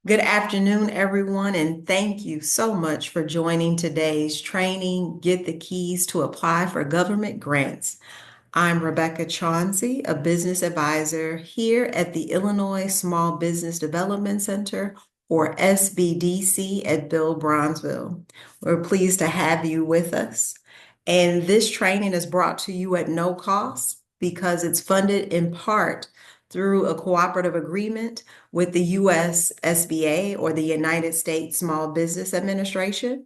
Good afternoon, everyone, and thank you so much for joining today's training, Get the Keys to Apply for Government Grants. I'm Rebecca Chauncey, a business advisor here at the Illinois Small Business Development Center, or SBDC, at Bill Bronzeville. We're pleased to have you with us. And this training is brought to you at no cost because it's funded in part through a cooperative agreement with the US SBA, or the United States Small Business Administration,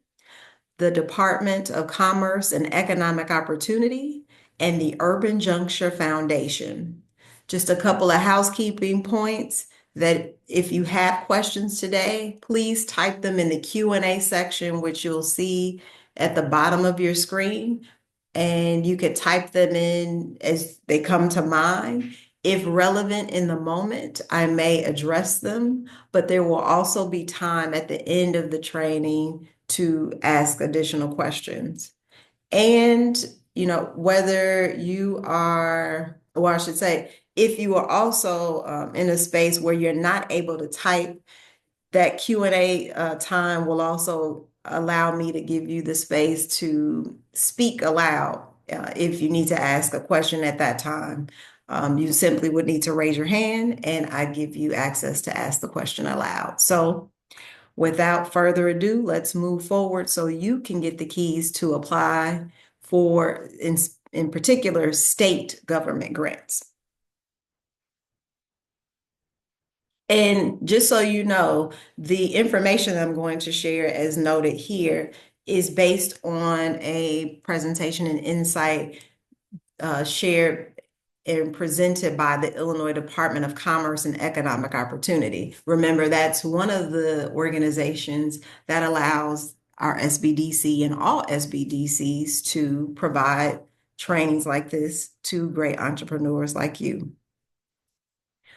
the Department of Commerce and Economic Opportunity, and the Urban Juncture Foundation. Just a couple of housekeeping points that if you have questions today, please type them in the Q&A section, which you'll see at the bottom of your screen. And you could type them in as they come to mind. If relevant in the moment, I may address them, but there will also be time at the end of the training to ask additional questions. And, whether you are, or I should say, if you are also in a space where you're not able to type, that Q&A time will also allow me to give you the space to speak aloud if you need to ask a question at that time. You simply would need to raise your hand and I give you access to ask the question aloud. So without further ado, let's move forward so you can get the keys to apply for, in particular, state government grants. And just so you know, the information I'm going to share, as noted here, is based on a presentation and insight shared and presented by the Illinois Department of Commerce and Economic Opportunity. Remember, that's one of the organizations that allows our SBDC and all SBDCs to provide trainings like this to great entrepreneurs like you.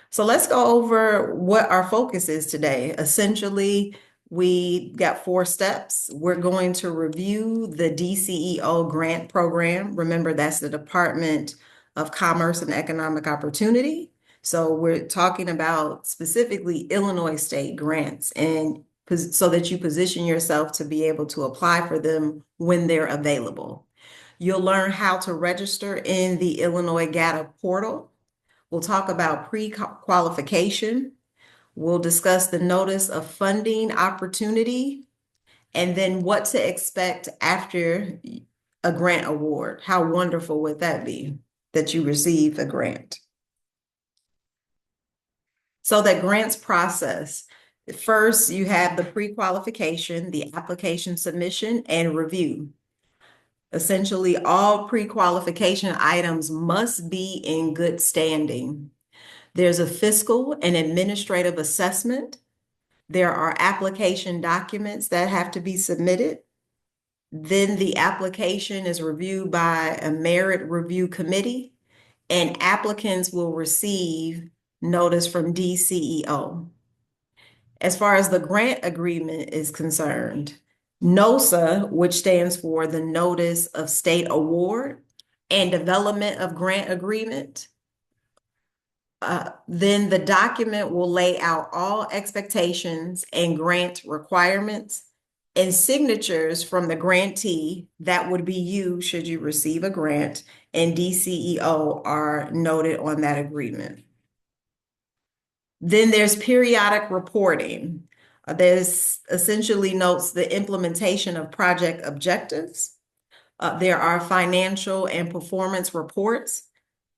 So let's go over what our focus is today. Essentially, we got 4 steps. We're going to review the DCEO grant program. Remember, that's the Department of Commerce and Economic Opportunity. So we're talking about specifically Illinois state grants, and so that you position yourself to be able to apply for them when they're available. You'll learn how to register in the Illinois GATA portal. We'll talk about pre-qualification. We'll discuss the notice of funding opportunity, and then what to expect after a grant award. How wonderful would that be that you receive a grant? So that grants process. First, you have the pre-qualification, the application submission, and review. Essentially, all pre-qualification items must be in good standing. There's a fiscal and administrative assessment. There are application documents that have to be submitted. Then the application is reviewed by a merit review committee, and applicants will receive notice from DCEO. As far as the grant agreement is concerned, NOSA, which stands for the Notice of State Award and Development of Grant Agreement, then the document will lay out all expectations and grant requirements and signatures from the grantee. That would be you should you receive a grant, and DCEO are noted on that agreement. Then there's periodic reporting. This essentially notes the implementation of project objectives. There are financial and performance reports,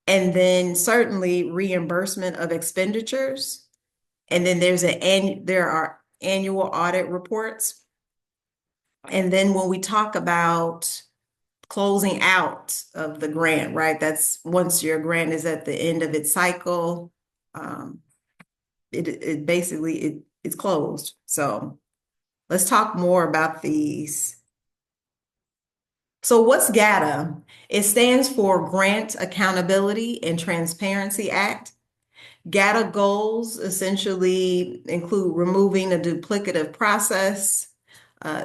and then certainly reimbursement of expenditures. And then there are annual audit reports. And then when we talk about closing out of the grant, right? That's once your grant is at the end of its cycle, it basically it's closed. So let's talk more about these. So what's GATA? It stands for Grant Accountability and Transparency Act. GATA goals essentially include removing a duplicative process.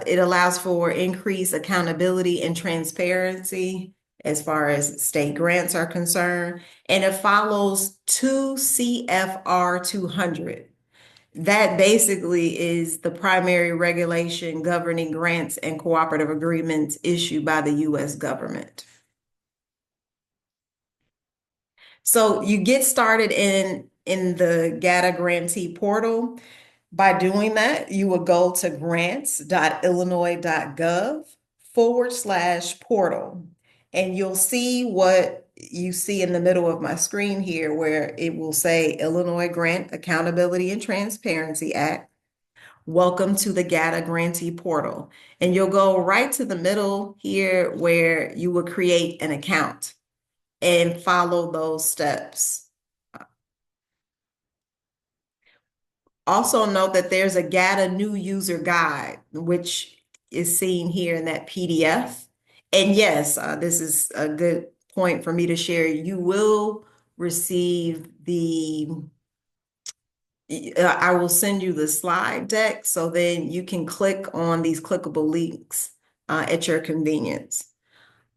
It allows for increased accountability and transparency as far as state grants are concerned, and it follows 2 CFR 200. That basically is the primary regulation governing grants and cooperative agreements issued by the U.S. government. So you get started in the GATA grantee portal. By doing that, you will go to grants.illinois.gov/portal, and you'll see what you see in the middle of my screen here, where it will say Illinois Grant Accountability and Transparency Act. Welcome to the GATA grantee portal. And you'll go right to the middle here where you will create an account and follow those steps. Also note that there's a GATA new user guide, which is seen here in that PDF. And yes, this is a good point for me to share. You will receive I will send you the slide deck so then you can click on these clickable links at your convenience.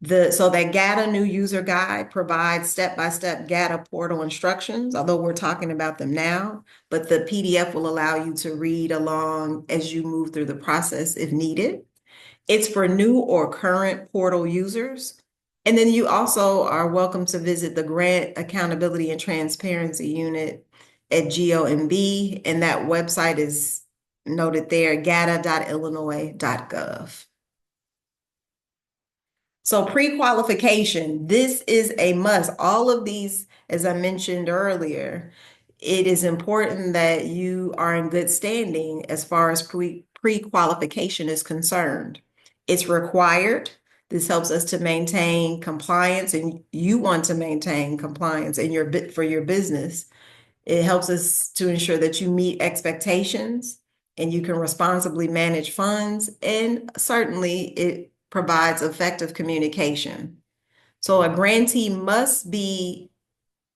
So that GATA new user guide provides step-by-step GATA portal instructions, although we're talking about them now, but the PDF will allow you to read along as you move through the process if needed. It's for new or current portal users. And then you also are welcome to visit the Grant Accountability and Transparency Unit at GOMB, and that website is noted there, gata.illinois.gov. So pre-qualification, this is a must. All of these, as I mentioned earlier, it is important that you are in good standing as far as pre-qualification is concerned. It's required. This helps us to maintain compliance, and you want to maintain compliance in for your business. It helps us to ensure that you meet expectations and you can responsibly manage funds, and certainly it provides effective communication. So a grantee must be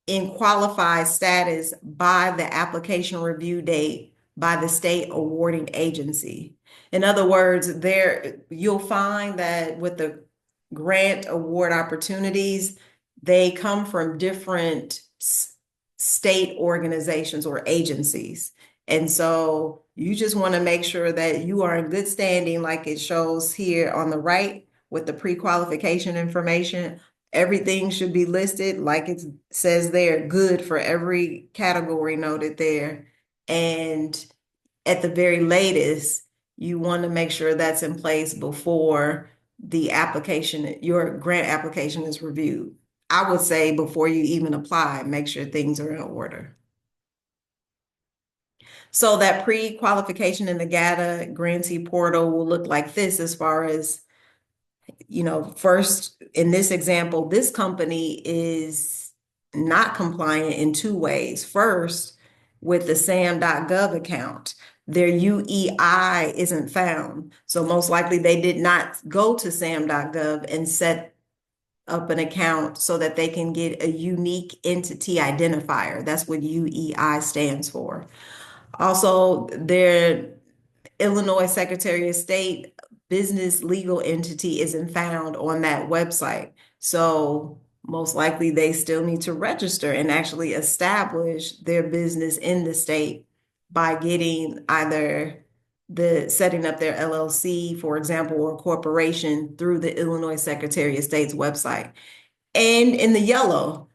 in qualified status by the application review date by the state awarding agency. In other words, you'll find that with the grant award opportunities, they come from different state organizations or agencies. And so you just want to make sure that you are in good standing, like it shows here on the right with the pre-qualification information. Everything should be listed like it says there, good for every category noted there. And at the very latest, you want to make sure that's in place before the application, your grant application is reviewed. I would say before you even apply, make sure things are in order. So that pre-qualification in the GATA grantee portal will look like this as far as, first, in this example, this company is not compliant in two ways. First, with the SAM.gov account, their UEI isn't found. So most likely they did not go to SAM.gov and set up an account so that they can get a unique entity identifier. That's what UEI stands for. Also, their Illinois Secretary of State business legal entity isn't found on that website. So most likely they still need to register and actually establish their business in the state by getting either setting up their LLC, for example, or corporation through the Illinois Secretary of State's website. And in the yellow,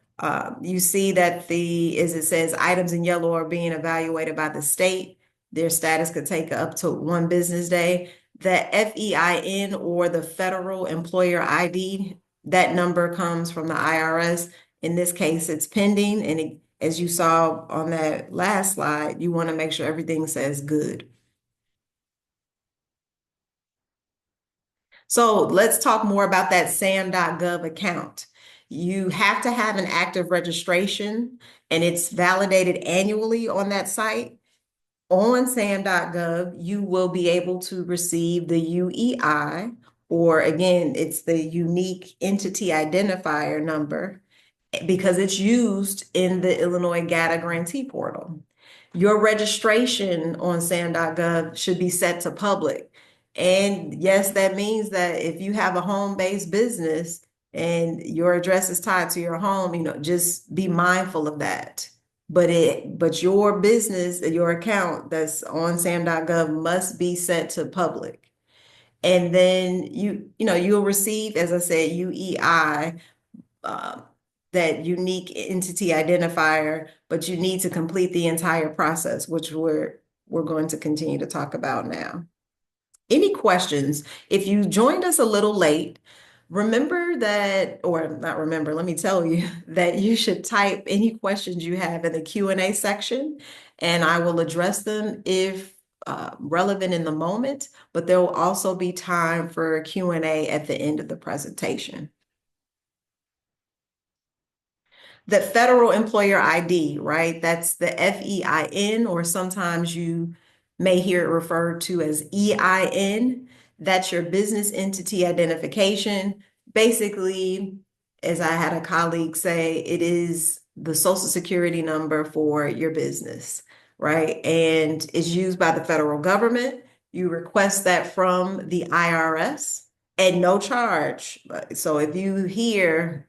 you see that as it says, items in yellow are being evaluated by the state. Their status could take up to 1 business day. The FEIN, or the Federal Employer ID, that number comes from the IRS. In this case, it's pending. And as you saw on that last slide, you want to make sure everything says good. So let's talk more about that SAM.gov account. You have to have an active registration, and it's validated annually on that site. On SAM.gov, you will be able to receive the UEI, or again, it's the unique entity identifier number, because it's used in the Illinois GATA grantee portal. Your registration on SAM.gov should be set to public. And yes, that means that if you have a home-based business and your address is tied to your home, just be mindful of that. but your business, your account that's on sam.gov must be set to public. And then you'll receive, as I said, UEI, uh, that unique entity identifier, but you need to complete the entire process, which we're going to continue to talk about now. Any questions? If you joined us a little late, remember that, or not remember, let me tell you that you should type any questions you have in the Q&A section, and I will address them if relevant in the moment, but there will also be time for Q&A at the end of the presentation. The federal employer ID, right? That's the FEIN, or sometimes you may hear it referred to as EIN. That's your business entity identification. Basically, as I had a colleague say, it is the social security number for your business, right? And it's used by the federal government. You request that from the IRS at no charge. So if you hear,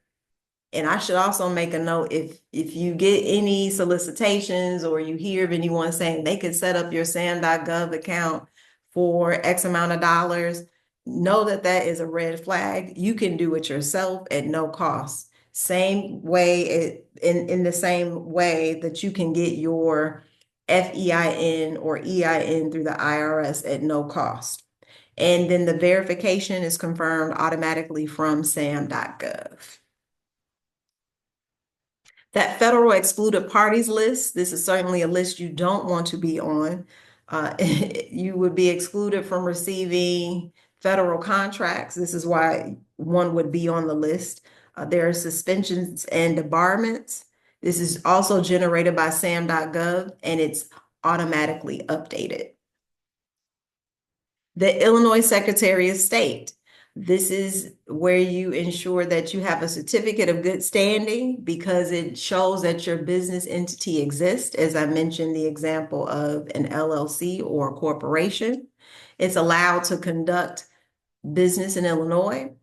and I should also make a note, if you get any solicitations or you hear of anyone saying they could set up your sam.gov account for X amount of dollars, know that that is a red flag. You can do it yourself at no cost. Same way, in the same way that you can get your FEIN or EIN through the IRS at no cost. And then the verification is confirmed automatically from sam.gov. That federal excluded parties list, this is certainly a list you don't want to be on. You would be excluded from receiving federal contracts. This is why one would be on the list. There are suspensions and debarments. This is also generated by sam.gov, and it's automatically updated. The Illinois Secretary of State. This is where you ensure that you have a certificate of good standing because it shows that your business entity exists. As I mentioned, the example of an LLC or a corporation. It's allowed to conduct business in Illinois.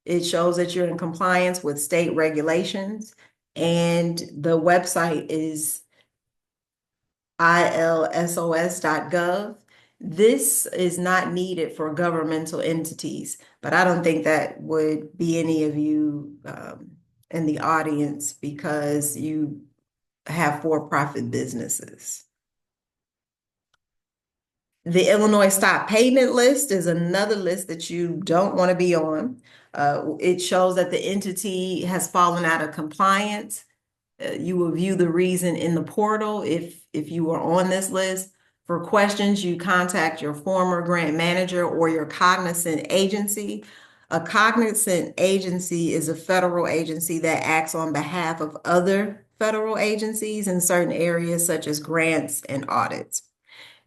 It shows that you're in compliance with state regulations. And the website is ilsos.gov. This is not needed for governmental entities, but I don't think that would be any of you in the audience because you have for-profit businesses. The Illinois Stop Payment List is another list that you don't want to be on. It shows that the entity has fallen out of compliance. You will view the reason in the portal if you are on this list. For questions, you contact your former grant manager or your cognizant agency. A cognizant agency is a federal agency that acts on behalf of other federal agencies in certain areas such as grants and audits.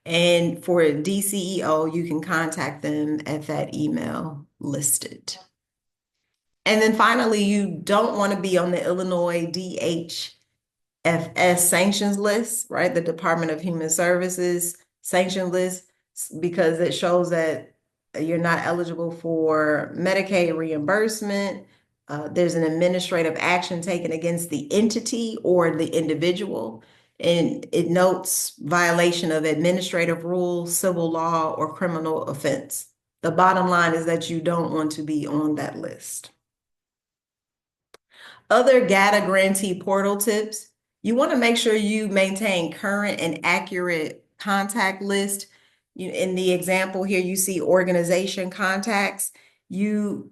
And for DCEO, you can contact them at that email listed. And then finally, you don't want to be on the Illinois DHFS sanctions list, right? The Department of Human Services sanction list, because it shows that you're not eligible for Medicaid reimbursement. There's an administrative action taken against the entity or the individual, and it notes violation of administrative rules, civil law, or criminal offense. The bottom line is that you don't want to be on that list. Other GATA grantee portal tips, you want to make sure you maintain current and accurate contact list. In the example here, you see organization contacts. Let's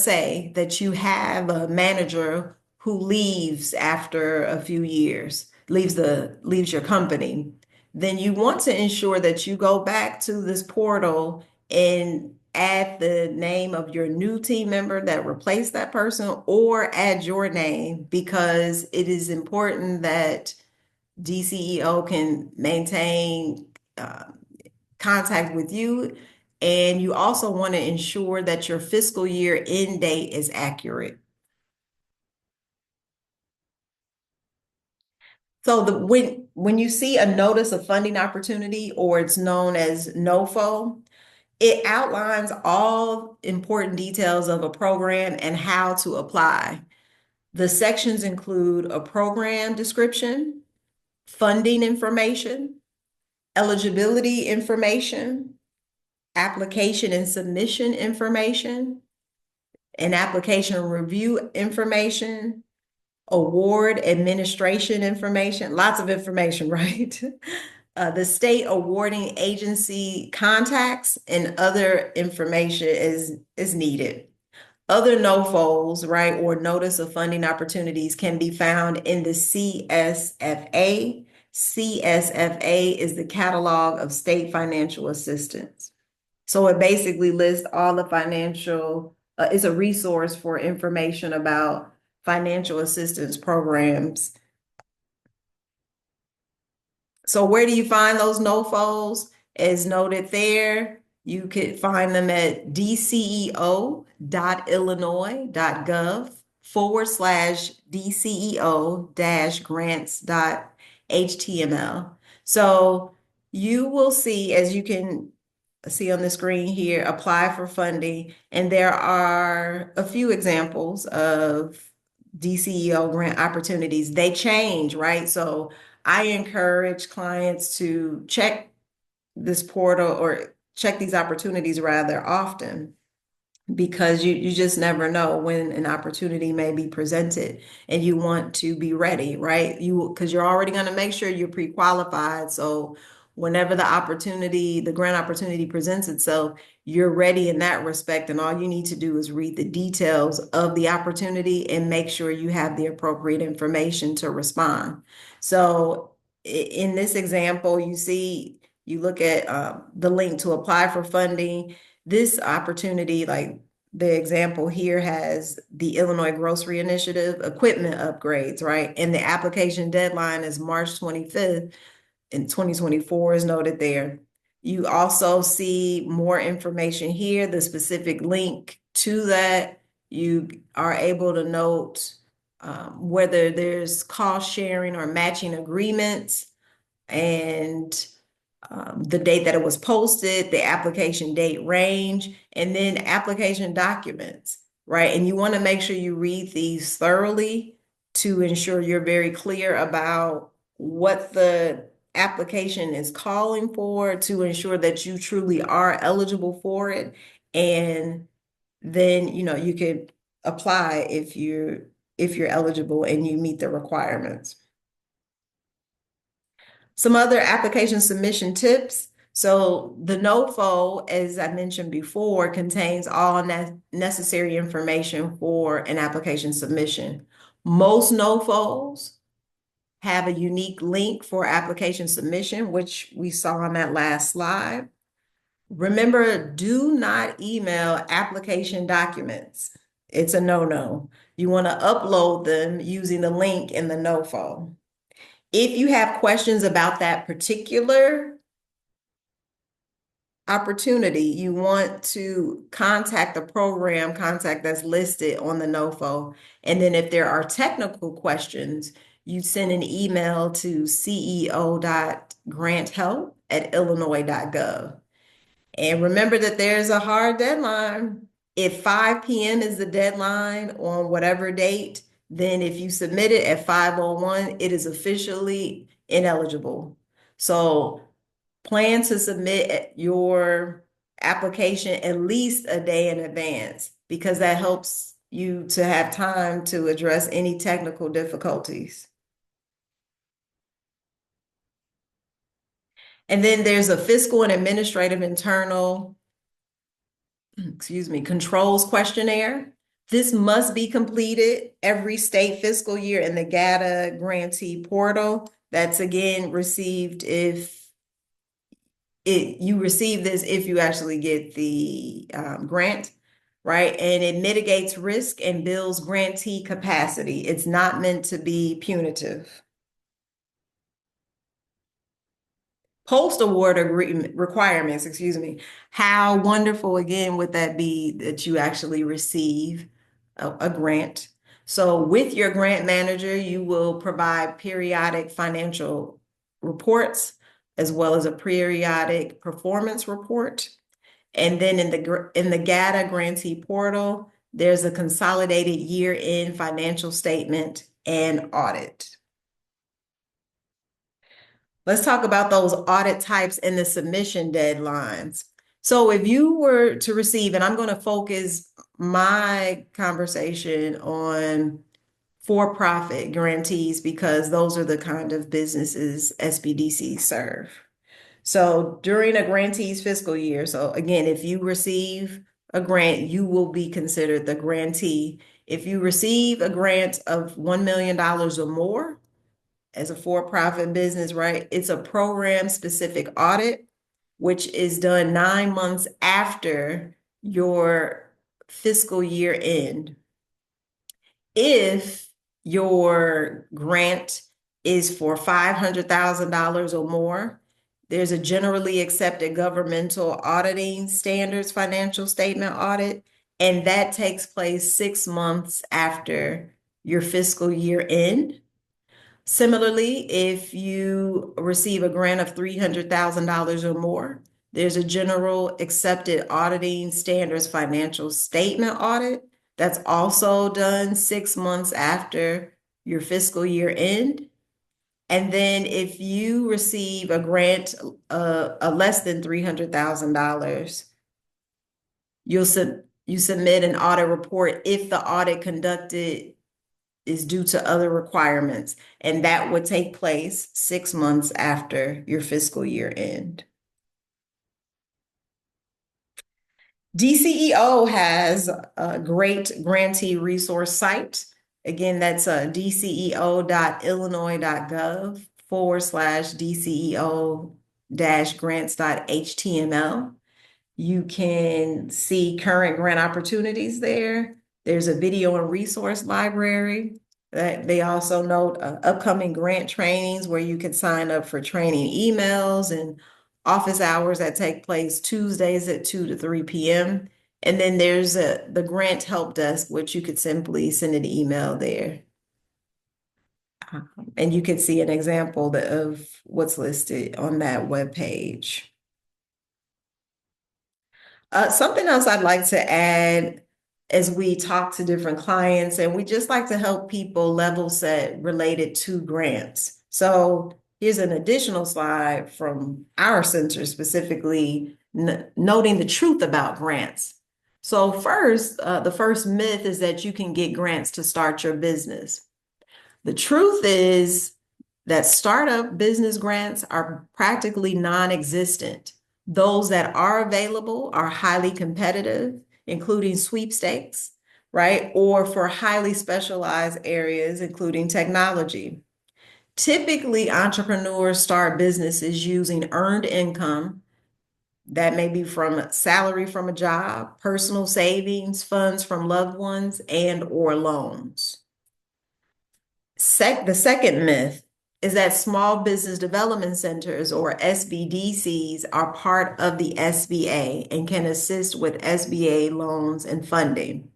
say that you have a manager who leaves after a few years, leaves your company, then you want to ensure that you go back to this portal and add the name of your new team member that replaced that person or add your name, because it is important that DCEO can maintain contact with you. And you also want to ensure that your fiscal year end date is accurate. So when you see a notice of funding opportunity, or it's known as NOFO, it outlines all important details of a program and how to apply. The sections include a program description, funding information, eligibility information, application and submission information, an application review information, award administration information, lots of information, right? The state awarding agency contacts and other information is needed. Other NOFOs, right, or notice of funding opportunities can be found in the CSFA. CSFA is the catalog of state financial assistance. So it basically lists all the financial, it's a resource for information about financial assistance programs. So where do you find those NOFOs? As noted there, you could find them at dceo.illinois.gov/dceo-grants.html. So you will see, as you can see on the screen here, apply for funding, and there are a few examples of DCEO grant opportunities. They change, right? So I encourage clients to check this portal or check these opportunities rather often, because you just never know when an opportunity may be presented and you want to be ready, right? Because you're already going to make sure you're pre-qualified. So whenever the grant opportunity presents itself, you're ready in that respect. And all you need to do is read the details of the opportunity and make sure you have the appropriate information to respond. So in this example, you look at the link to apply for funding. This opportunity, like the example here, has the Illinois Grocery Initiative equipment upgrades, right? And the application deadline is March 25th in 2024 is noted there. You also see more information here, the specific link to that. You are able to note whether there's cost sharing or matching agreements, and the date that it was posted, the application date range, and then application documents, right? And you want to make sure you read these thoroughly to ensure you're very clear about what the application is calling for, to ensure that you truly are eligible for it. And then, you could apply if you're eligible and you meet the requirements. Some other application submission tips. So the NOFO, as I mentioned before, contains all necessary information for an application submission. Most NOFOs have a unique link for application submission, which we saw on that last slide. Remember, do not email application documents. It's a no-no. You want to upload them using the link in the NOFO. If you have questions about that particular opportunity, you want to contact the program contact that's listed on the NOFO. And then if there are technical questions, you send an email to ceo.granthelp@illinois.gov. And remember that there's a hard deadline. If 5 p.m. is the deadline on whatever date, then if you submit it at 5:01, it is officially ineligible. So plan to submit your application at least a day in advance, because that helps you to have time to address any technical difficulties. And then there's a fiscal and administrative internal, controls questionnaire. This must be completed every state fiscal year in the GATA grantee portal. That's again received if you receive this if you actually get the grant, right? And it mitigates risk and builds grantee capacity. It's not meant to be punitive. Post-award agreement requirements, How wonderful again would that be that you actually receive a grant? So with your grant manager, you will provide periodic financial reports as well as a periodic performance report. And then in the GATA grantee portal, There's a consolidated year-end financial statement and audit. Let's talk about those audit types and the submission deadlines. So if you were to receive, and I'm going to focus my conversation on for-profit grantees because those are the kind of businesses SBDCs serve. So during a grantee's fiscal year, so again, if you receive a grant, you will be considered the grantee. If you receive a grant of $1 million or more as a for-profit business, right? It's a program-specific audit, which is done 9 months after your fiscal year end. If your grant is for $500,000 or more, there's a generally accepted governmental auditing standards financial statement audit, and that takes place 6 months after your fiscal year end. Similarly, if you receive a grant of $300,000 or more, there's a general accepted auditing standards financial statement audit that's also done 6 months after your fiscal year end. And then if you receive a grant less than $300,000, you submit an audit report if the audit conducted is due to other requirements, and that would take place 6 months after your fiscal year end. DCEO has a great grantee resource site. Again, that's dceo.illinois.gov/DCEO-grants.html. You can see current grant opportunities there. There's a video and resource library. They also note upcoming grant trainings where you can sign up for training emails and office hours that take place Tuesdays at 2 to 3 p.m. And then there's the grant help desk, which you could simply send an email there. And you can see an example of what's listed on that webpage. Something else I'd like to add as we talk to different clients, and we just like to help people level set related to grants. So here's an additional slide from our center specifically noting the truth about grants. So first, the first myth is that you can get grants to start your business. The truth is that startup business grants are practically non-existent. Those that are available are highly competitive, including sweepstakes, right? Or for highly specialized areas, including technology. Typically, entrepreneurs start businesses using earned income that may be from salary from a job, personal savings, funds from loved ones, and or loans. The second myth is that small business development centers, or SBDCs, are part of the SBA and can assist with SBA loans and funding.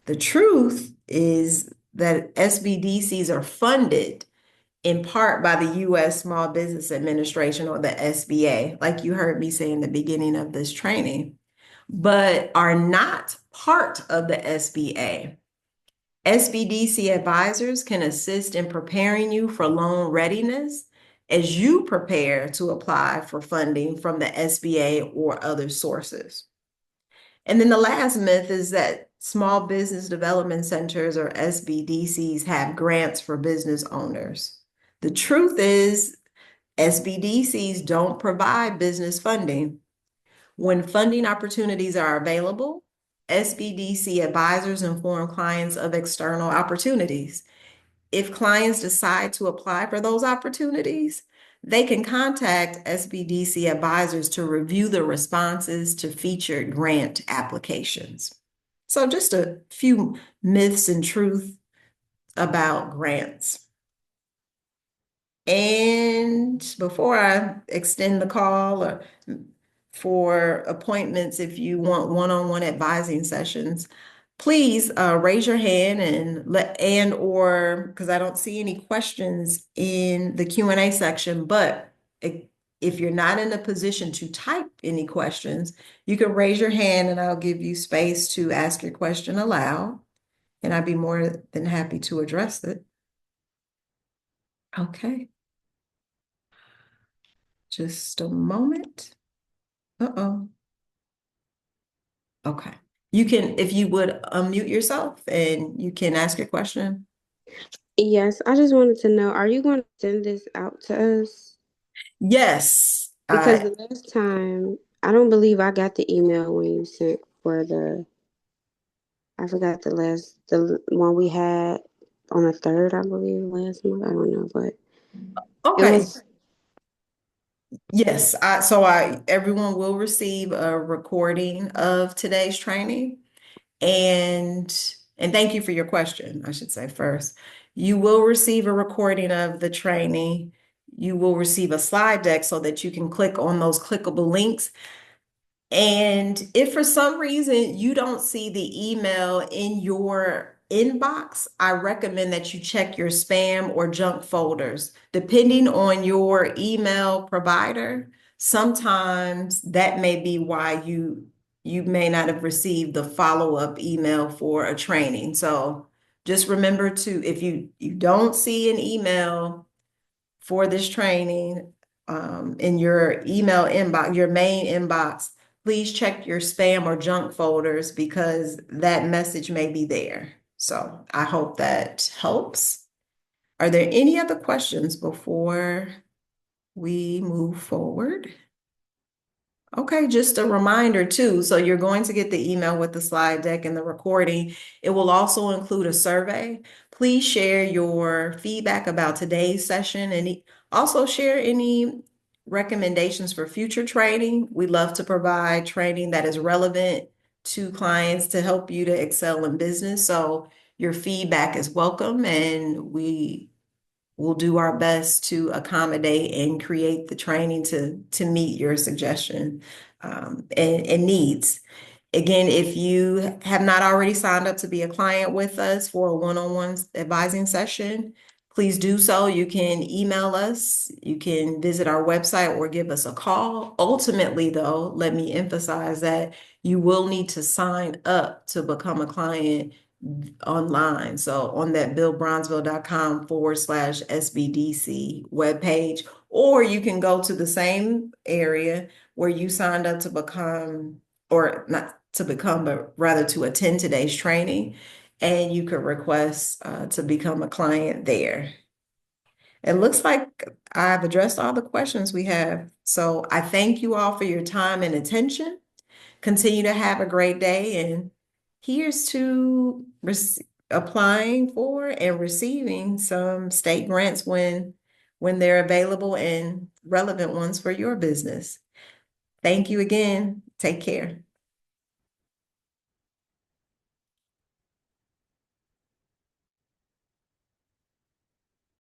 The truth is that SBDCs are funded in part by the U.S. Small Business Administration, or the SBA, like you heard me say in the beginning of this training, but are not part of the SBA. SBDC advisors can assist in preparing you for loan readiness as you prepare to apply for funding from the SBA or other sources. And then the last myth is that small business development centers, or SBDCs, have grants for business owners. The truth is, SBDCs don't provide business funding. When funding opportunities are available, SBDC advisors inform clients of external opportunities. If clients decide to apply for those opportunities, they can contact SBDC advisors to review the responses to featured grant applications. So just a few myths and truth about grants. And before I extend the call, or for appointments, if you want one-on-one advising sessions, please raise your hand or because I don't see any questions in the Q&A section, but if you're not in a position to type any questions, you can raise your hand and I'll give you space to ask your question aloud. And I'd be more than happy to address it. Okay, just a moment. Uh-oh. Okay. You can, if you would unmute yourself and you can ask your question. Yes, I just wanted to know, are you going to send this out to us? Yes. Because the last time, I don't believe I got the email when you sent for I forgot the one we had on the third, I believe, last month. I don't know, but it Okay. was, Yes. Everyone will receive a recording of today's training. And thank you for your question, I should say first. You will receive a recording of the training. You will receive a slide deck so that you can click on those clickable links. And if for some reason you don't see the email in your inbox, I recommend that you check your spam or junk folders. Depending on your email provider, sometimes that may be why you may not have received the follow-up email for a training. So just remember to, if you don't see an email for this training in your email inbox, your main inbox, please check your spam or junk folders because that message may be there. So I hope that helps. Are there any other questions before we move forward? Okay, just a reminder too. So you're going to get the email with the slide deck and the recording. It will also include a survey. Please share your feedback about today's session and also share any recommendations for future training. We love to provide training that is relevant to clients to help you to excel in business. So your feedback is welcome and we'll do our best to accommodate and create the training to meet your suggestion and needs. Again, if you have not already signed up to be a client with us for a one-on-one advising session, please do so. You can email us, you can visit our website or give us a call. Ultimately, though, let me emphasize that you will need to sign up to become a client online. So on that billbrownsville.com/SBDC webpage, or you can go to the same area where you signed up to become, or not to become, but rather to attend today's training, and you could request to become a client there. It looks like I've addressed all the questions we have. So I thank you all for your time and attention. Continue to have a great day, and here's to applying for and receiving some state grants when they're available and relevant ones for your business. Thank you again. Take care.